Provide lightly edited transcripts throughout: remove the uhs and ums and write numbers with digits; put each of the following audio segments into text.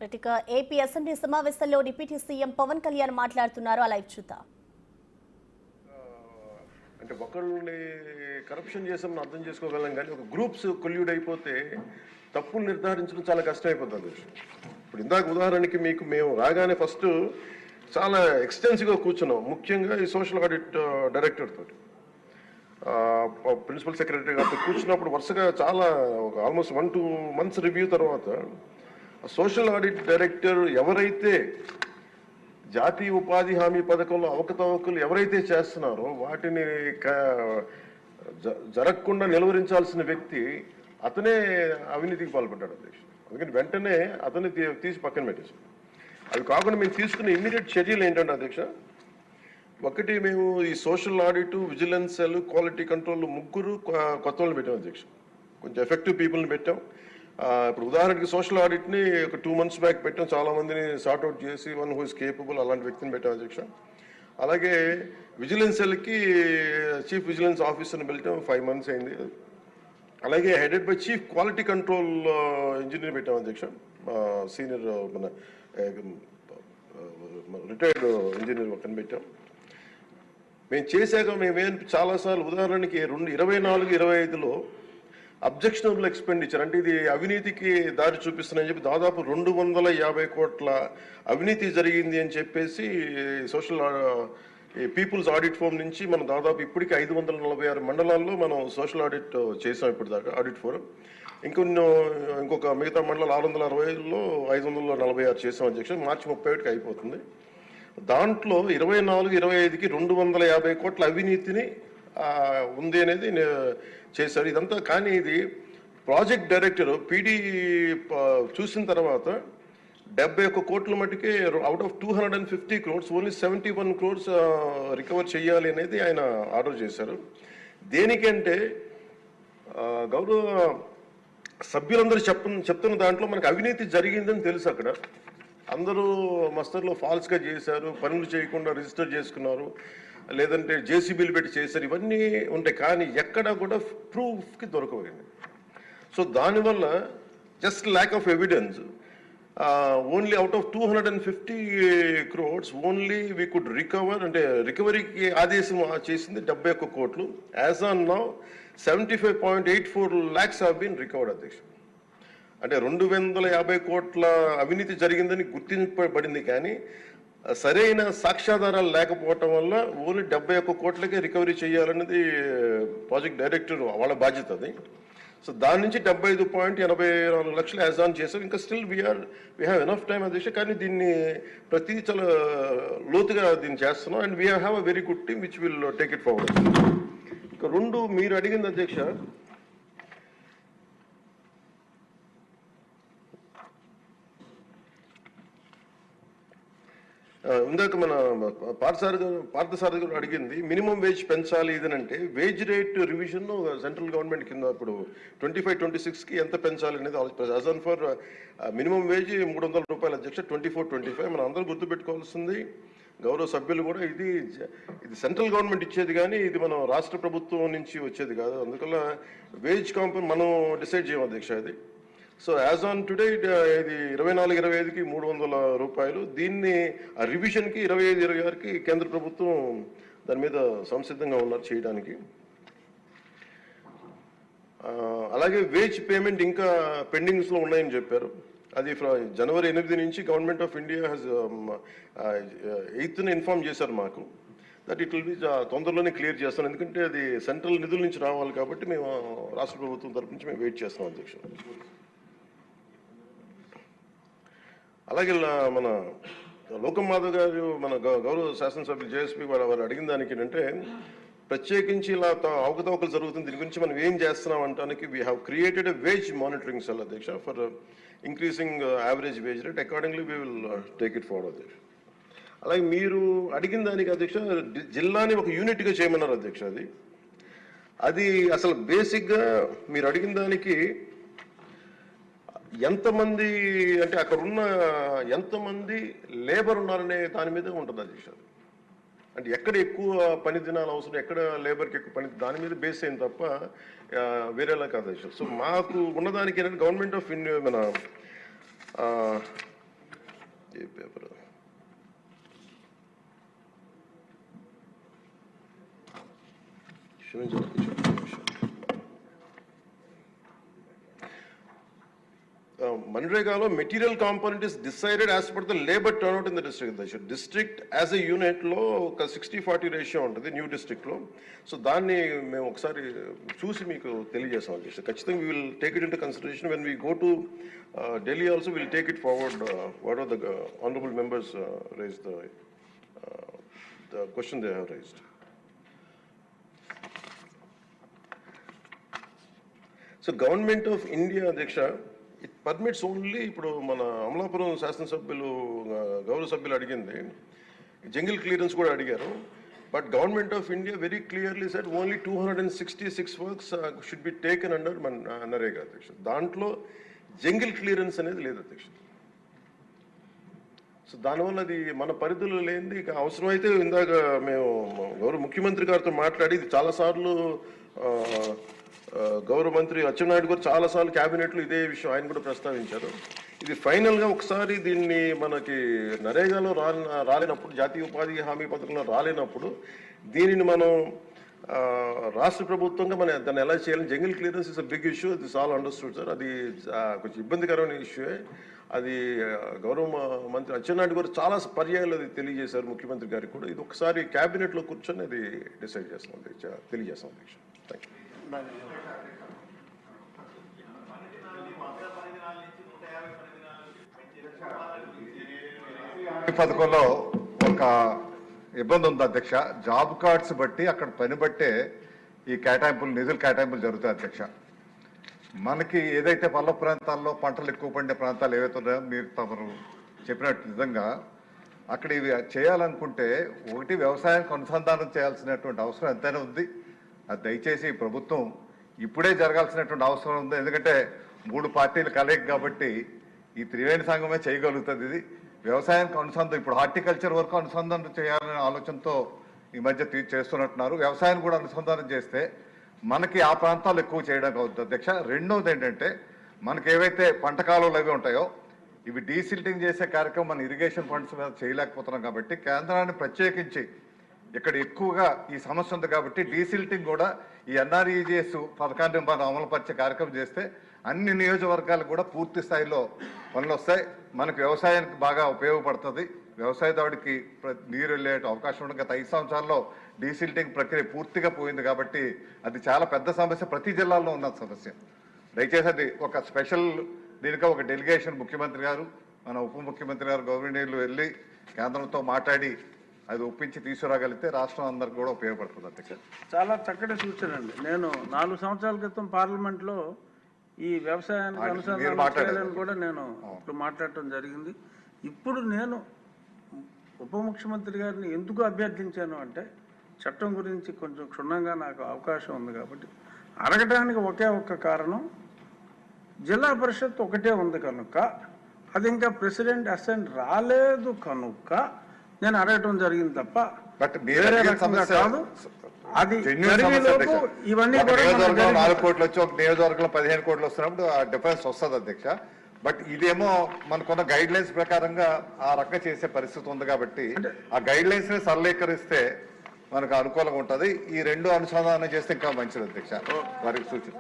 ఇక AP assembly సమావేశంలో deputy CM Pawan Kalyan మాట్లాడుతున్నారు. అలా చూద్దాం. అంటే ఒకళ్ళని కరప్షన్ చేసామని అర్థం చేసుకోగలం, కానీ ఒక గ్రూప్స్ కొల్యూడ్ అయిపోతే తప్పులు నిర్ధారించడం చాలా కష్టం అయిపోతుంది. ఇప్పుడు ఇందాక ఉదాహరణకి మేము రాగానే ఫస్ట్ చాలా ఎక్స్టెన్సివ్గా కూర్చున్నాం, ముఖ్యంగా ఈ సోషల్ ఆడిట్ డైరెక్టర్ తోటి, ప్రిన్సిపల్ సెక్రటరీ గారితో కూర్చున్నప్పుడు వరుసగా చాలా ఒక ఆల్మోస్ట్ 1-2 months రివ్యూ తర్వాత సోషల్ ఆడిట్ డైరెక్టర్ ఎవరైతే జాతీయ ఉపాధి హామీ పథకంలో అవకతవకలు ఎవరైతే చేస్తున్నారో వాటిని జరగకుండా నిలువరించాల్సిన వ్యక్తి అతనే అవినీతికి పాల్పడ్డాడు అధ్యక్ష. అందుకని వెంటనే అతన్ని తీసి పక్కన పెట్టేసాం. అవి కాకుండా మేము తీసుకున్న ఇమ్మీడియట్ చర్యలు ఏంటంటే అధ్యక్ష, ఒకటి మేము ఈ social audit, vigilance cell, quality control ముగ్గురు కొత్త వాళ్ళని పెట్టాం అధ్యక్ష. కొంచెం ఎఫెక్టివ్ పీపుల్ని పెట్టాం. ఇప్పుడు ఉదాహరణకి సోషల్ ఆడిట్ని ఒక 2 months బ్యాక్ పెట్టాం, చాలా మందిని సార్ట్అవుట్ చేసి వన్ హూ ఇస్ కేపబుల్ అలాంటి వ్యక్తిని పెట్టాం అధ్యక్ష. అలాగే విజిలెన్స్ సెల్కి చీఫ్ విజిలెన్స్ ఆఫీసర్ని పెట్టాం, 5 months అయింది. అలాగే headed by chief quality control engineer పెట్టాం అధ్యక్ష, సీనియర్ మన రిటైర్డ్ ఇంజనీర్ ఒకరిని పెట్టాం. మేము చేశాక మేమేం చాలాసార్లు ఉదాహరణకి 2024-25లో అబ్జెక్షనబుల్ ఎక్స్పెండిచర్, అంటే ఇది అవినీతికి దారి చూపిస్తున్నాయని చెప్పి దాదాపు 250 కోట్ల అవినీతి జరిగింది అని చెప్పేసి సోషల్ పీపుల్స్ ఆడిట్ ఫోరం నుంచి మనం దాదాపు ఇప్పటికీ 546 మండలాల్లో మనం సోషల్ ఆడిట్ చేసాం ఇప్పటిదాకా ఆడిట్ ఫోరం. ఇంకొక మిగతా మండలాలు 665లో 546 చేసాం అధ్యక్ష. మార్చి 31కి అయిపోతుంది. దాంట్లో 24-25కి 250 కోట్ల అవినీతిని ఉంది అనేది చేశారు. ఇదంతా కానీ ఇది ప్రాజెక్ట్ డైరెక్టర్ పీడీ చూసిన తర్వాత 71 కోట్ల మటుకే out of 250 crores only 71 crores recover చేయాలి అనేది ఆయన ఆర్డర్ చేశారు. దేనికంటే గౌరవ సభ్యులందరూ చెప్తున్న దాంట్లో మనకు అవినీతి జరిగిందని తెలుసు. అక్కడ అందరూ మస్తర్లో ఫాల్స్గా చేశారు, పనులు చేయకుండా రిజిస్టర్ చేసుకున్నారు, లేదంటే జేసీబీలు పెట్టి చేశారు, ఇవన్నీ ఉంటాయి. కానీ ఎక్కడా కూడా ప్రూఫ్కి దొరకవండి. సో దానివల్ల just lack of evidence, only out of 250 crores only we could recover, అంటే రికవరీకి ఆదేశం చేసింది 71 కోట్లు. As on now 75.84 lakhs have been recovered అధ్యక్ష. అంటే 250 కోట్ల అవినీతి జరిగిందని గుర్తింపబడింది, కానీ సరైన సాక్ష్యాధారాలు లేకపోవటం వల్ల ఓన్లీ 71 కోట్లకే రికవరీ చేయాలన్నది ప్రాజెక్ట్ డైరెక్టర్ వాళ్ళ బాధ్యత అది. సో దాని నుంచి 75.84 లక్షలు యాజ్ ఆన్ చేశారు. ఇంకా still we have enough time అధ్యక్ష. కానీ దీన్ని ప్రతిదీ చాలా లోతుగా దీన్ని చేస్తున్నాం. And we have a very good team which will take it forward. ఇంకా రెండు మీరు అడిగింది అధ్యక్ష, ఇందాక మన పార్థసారథి గారు అడిగింది మినిమం వేజ్ పెంచాలి ఇదనంటే, wage rate revision central government కింద ఇప్పుడు 25-26కి ఎంత పెంచాలి అనేది as on for minimum wage 300 రూపాయలు అధ్యక్ష. 24-25 మనం అందరూ గుర్తుపెట్టుకోవాల్సింది, గౌరవ సభ్యులు కూడా, ఇది సెంట్రల్ గవర్నమెంట్ ఇచ్చేది కానీ ఇది మనం రాష్ట్ర ప్రభుత్వం నుంచి వచ్చేది కాదు. అందువల్ల వేజ్ కాంపౌండ్ మనం డిసైడ్ చేయం అధ్యక్ష ఇది. సో యాజ్ ఆన్ టుడే ఇది 24-25కి 300 రూపాయలు. దీన్ని ఆ రివిజన్కి 25-26కి కేంద్ర ప్రభుత్వం దాని మీద సంసిద్ధంగా ఉన్నారు చేయడానికి. అలాగే వేజ్ పేమెంట్ ఇంకా పెండింగ్స్లో ఉన్నాయని చెప్పారు. అది జనవరి 8 నుంచి government of India has 8th inform చేశారు మాకు దట్ ఇట్ విల్ బి తొందరలోనే క్లియర్ చేస్తాం. ఎందుకంటే అది సెంట్రల్ నిధుల నుంచి రావాలి కాబట్టి మేము రాష్ట్ర ప్రభుత్వం తరపు నుంచి మేము వెయిట్ చేస్తాం అధ్యక్ష. అలాగే మన లోకం మాధవ్ గారు, మన గౌరవ శాసనసభ్యులు జేఎస్పీ వారు అడిగిన దానికి ఏంటంటే, ప్రత్యేకించి ఇలా అవకతవకలు జరుగుతుంది, దీని గురించి మనం ఏం చేస్తున్నాం అంటానికి we have created a wage monitoring cell అధ్యక్ష for increasing average wage rate. Accordingly we will take it forward అధ్యక్ష. అలాగే మీరు అడిగిన దానికి అధ్యక్ష, జిల్లాని ఒక యూనిట్గా చేయమన్నారు అధ్యక్ష. అది అసలు బేసిక్గా మీరు అడిగిన దానికి ఎంతమంది, అంటే అక్కడ ఉన్న ఎంతమంది లేబర్ ఉన్నారనే దాని మీద ఉంటుంది అధ్యక్ష. అంటే ఎక్కడ ఎక్కువ పని దినాలు అవసరం, ఎక్కడ లేబర్కి ఎక్కువ పని, దాని మీద బేస్ అయింది తప్ప వేరేలా కాదు అధ్యక్ష. సో మాకు ఉన్నదానికి ఏంటంటే గవర్నమెంట్ ఆఫ్ ఇండియా మన ఏ paper Manrega material component is decided as per the labor turnout in the district. The district as a unit lo 60-40 ratio untadi new district lo. So danni mem okkasari chusi meeku teliyesam adhyaksh. Kachithanga we will take it into consideration when we go to Delhi also. We will take it forward. What are the honorable members raised the question they have raised. So government of India Adhyaksha, it permits only ఇప్పుడు మన అమలాపురం శాసనసభ్యులు గౌరవ సభ్యులు అడిగింది jungle clearance కూడా అడిగారు. But government of India very clearly said only 266 works should be taken under NREGA అధ్యక్ష. దాంట్లో జంగిల్ క్లియరెన్స్ అనేది లేదు అధ్యక్ష. సో దానివల్ల అది మన పరిధిలో లేనిది. ఇక అవసరమైతే ఇందాక మేము గౌరవ ముఖ్యమంత్రి గారితో మాట్లాడి ఇది చాలాసార్లు గౌరవ మంత్రి అచ్చెన్నాయుడు గారు చాలాసార్లు క్యాబినెట్లో ఇదే విషయం ఆయన కూడా ప్రస్తావించారు. ఇది ఫైనల్గా ఒకసారి దీన్ని మనకి నరేగాలో రాలేనప్పుడు, జాతీయ ఉపాధి హామీ పథకంలో రాలేనప్పుడు దీనిని మనం రాష్ట్ర ప్రభుత్వంగా మనం దాన్ని ఎలా చేయాలని jungle clearance is a big issue. This all understood sir. అది కొంచెం ఇబ్బందికరమైన ఇష్యూయే. అది గౌరవ మంత్రి అచ్చెన్నాయుడు గారు చాలా పర్యాయాలు అది తెలియజేశారు ముఖ్యమంత్రి గారికి కూడా. ఇది ఒకసారి క్యాబినెట్లో కూర్చొని అది డిసైడ్ చేస్తాం, తెలియజేస్తాం అధ్యక్ష. Thank you. పథకంలో ఒక ఇబ్బంది ఉంది అధ్యక్ష. జాబ్ కార్డ్స్ బట్టి అక్కడ పని బట్టే ఈ కేటాయింపులు, నిధుల కేటాయింపులు జరుగుతాయి అధ్యక్ష. మనకి ఏదైతే పల్లె ప్రాంతాల్లో పంటలు ఎక్కువ పండే ప్రాంతాలు ఏవైతే ఉన్నాయో మీరు తమరు చెప్పినట్టు నిజంగా అక్కడ ఇవి చేయాలనుకుంటే ఒకటి వ్యవసాయానికి అనుసంధానం చేయాల్సినటువంటి అవసరం ఎంతైనా ఉంది. అది దయచేసి ప్రభుత్వం ఇప్పుడే జరగాల్సినటువంటి అవసరం ఉంది. ఎందుకంటే 3 పార్టీలు కలయిక కాబట్టి ఈ త్రివేణి సంఘమే చేయగలుగుతుంది. ఇది వ్యవసాయానికి అనుసంధానం, ఇప్పుడు హార్టికల్చర్ వరకు అనుసంధానం చేయాలనే ఆలోచనతో ఈ మధ్య చేస్తున్నట్టున్నారు. వ్యవసాయాన్ని కూడా అనుసంధానం చేస్తే మనకి ఆ ప్రాంతాలు ఎక్కువ చేయడానికి అవుతుంది అధ్యక్ష. రెండవది ఏంటంటే మనకి ఏవైతే పంట కాలువలు అవి ఉంటాయో ఇవి డీసిల్టింగ్ చేసే కార్యక్రమం మన ఇరిగేషన్ ఫండ్స్ మీద చేయలేకపోతున్నాం కాబట్టి కేంద్రాన్ని ప్రత్యేకించి ఇక్కడ ఎక్కువగా ఈ సమస్య ఉంది కాబట్టి డీసిల్టింగ్ కూడా ఈ ఎన్ఆర్ఈజిఎస్ పథకాన్ని మనం అమలుపరిచే కార్యక్రమం చేస్తే అన్ని నియోజకవర్గాలకు కూడా పూర్తి స్థాయిలో పనులు వస్తాయి. మనకు వ్యవసాయానికి బాగా ఉపయోగపడుతుంది. వ్యవసాయదారుడికి నీరు వెళ్ళే అవకాశం ఉండదు. గత 5 సంవత్సరాల్లో డీసిల్టింగ్ ప్రక్రియ పూర్తిగా పోయింది కాబట్టి అది చాలా పెద్ద సమస్య, ప్రతి జిల్లాలో ఉన్న సమస్య. దయచేసి అది ఒక స్పెషల్ దీనికి ఒక డెలిగేషన్ ముఖ్యమంత్రి గారు, మన ఉప ముఖ్యమంత్రి గారు గవర్నర్లు వెళ్ళి కేంద్రంతో మాట్లాడి అది ఒప్పించి తీసుకురాగలిగితే రాష్ట్రం అందరికి కూడా ఉపయోగపడుతుంది అధ్యక్ష. చాలా చక్కటి సూచన అండి. నేను 4 సంవత్సరాల క్రితం పార్లమెంట్లో ఈ వ్యవసాయానికి అనుసంధానం చేయాలని కూడా నేను ఇప్పుడు మాట్లాడటం జరిగింది. ఇప్పుడు నేను ఉప ముఖ్యమంత్రి గారిని ఎందుకు అభ్యర్థించాను అంటే చట్టం గురించి కొంచెం క్షుణ్ణంగా నాకు అవకాశం ఉంది కాబట్టి అడగడానికి ఒకే ఒక్క కారణం, జిల్లా పరిషత్ ఒకటే ఉంది కనుక అది ఇంకా ప్రెసిడెంట్ అసెంట్ రాలేదు కనుక నేను అడగటం జరిగింది తప్ప వేరే రకంగా కాదు. అది ఇవన్నీ 4 కోట్లు వచ్చి ఒక నియోజకవర్గంలో 15 కోట్లు వస్తున్నప్పుడు ఆ డిఫరెన్స్ వస్తుంది అధ్యక్ష. బట్ ఇదేమో మనకున్న గైడ్ లైన్స్ ప్రకారంగా ఆ రకంగా చేసే పరిస్థితి ఉంది కాబట్టి ఆ గైడ్ లైన్స్ ని సరళీకరిస్తే మనకు అనుకూలంగా ఉంటుంది. ఈ 2 అనుసంధానం చేస్తే ఇంకా మంచిది అధ్యక్ష. వారికి సూచన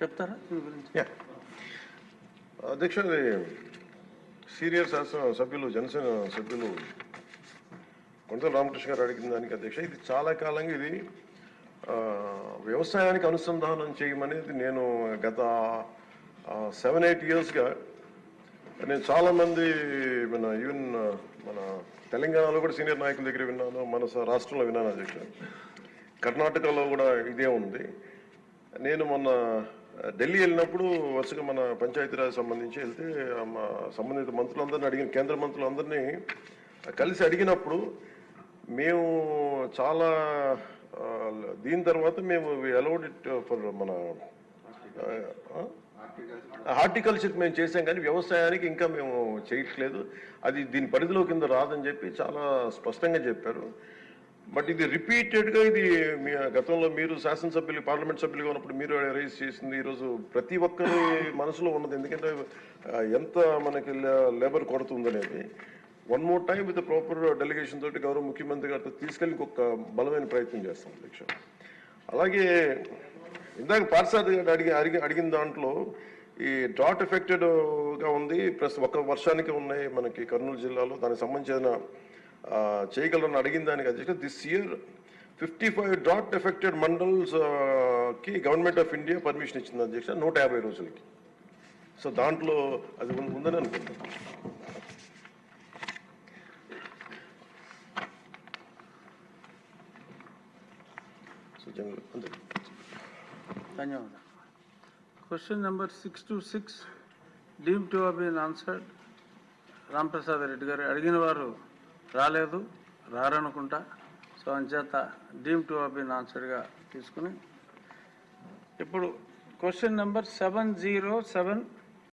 చెప్తారా అధ్యక్ష? సీనియర్ శాసన సభ్యులు జనసేన సభ్యులు కొండల రామకృష్ణ గారు అడిగిన దానికి అధ్యక్ష, ఇది చాలా కాలంగా ఇది వ్యవసాయానికి అనుసంధానం చేయమనేది నేను గత 7-8 ఇయర్స్గా నేను చాలామంది ఈవెన్ మన తెలంగాణలో కూడా సీనియర్ నాయకుల దగ్గర విన్నాను, మన రాష్ట్రంలో విన్నాను అధ్యక్ష. కర్ణాటకలో కూడా ఇదే ఉంది. నేను మొన్న ఢిల్లీ వెళ్ళినప్పుడు వరుసగా మన పంచాయతీరాజ్ సంబంధించి వెళ్తే సంబంధిత మంత్రులందరినీ అడిగిన, కేంద్ర మంత్రులందరినీ కలిసి అడిగినప్పుడు మేము చాలా దీని తర్వాత మేము అలౌడ్ ఇట్ ఫర్ మన హార్టికల్చర్ మేము చేసాం కానీ వ్యవసాయానికి ఇంకా మేము చేయట్లేదు, అది దీని పరిధిలో కింద రాదని చెప్పి చాలా స్పష్టంగా చెప్పారు. బట్ ఇది రిపీటెడ్గా ఇది మీ గతంలో మీరు శాసనసభ్యులు పార్లమెంట్ సభ్యులుగా ఉన్నప్పుడు మీరు రైజ్ చేసింది ఈరోజు ప్రతి ఒక్కరి మనసులో ఉన్నది. ఎందుకంటే ఎంత మనకి లేబర్ కొరత ఉందనేది one more time with proper delegation తోటి గౌరవ ముఖ్యమంత్రి గారితో తీసుకెళ్ళి ఇంకొక బలమైన ప్రయత్నం చేస్తాం అధ్యక్ష. అలాగే ఇందాక పార్సాద్ అడిగిన దాంట్లో ఈ డ్రాట్ ఎఫెక్టెడ్గా ఉంది, ప్లస్ ఒక వర్షానికి ఉన్నాయి మనకి కర్నూలు జిల్లాలో, దానికి సంబంధించిన చేయగలరని అడిగిన దానికి అధ్యక్ష this year 55 drought affected mandals కి గవర్నమెంట్ ఆఫ్ ఇండియా పర్మిషన్ ఇచ్చింది అధ్యక్ష 150 రోజులకి. సో దాంట్లో అది ఉందని అనుకుంటున్నాను. సో జనరల్ అంతే. ధన్యవాదాలు. Question number 626 deem to have been answered. Ramprasad Reddy garu అడిగిన వారు రాలేదు, రారనుకుంటా. సో అంచేత డీమ్ టు have been answeredగా తీసుకుని ఇప్పుడు క్వశ్చన్ నెంబర్ 707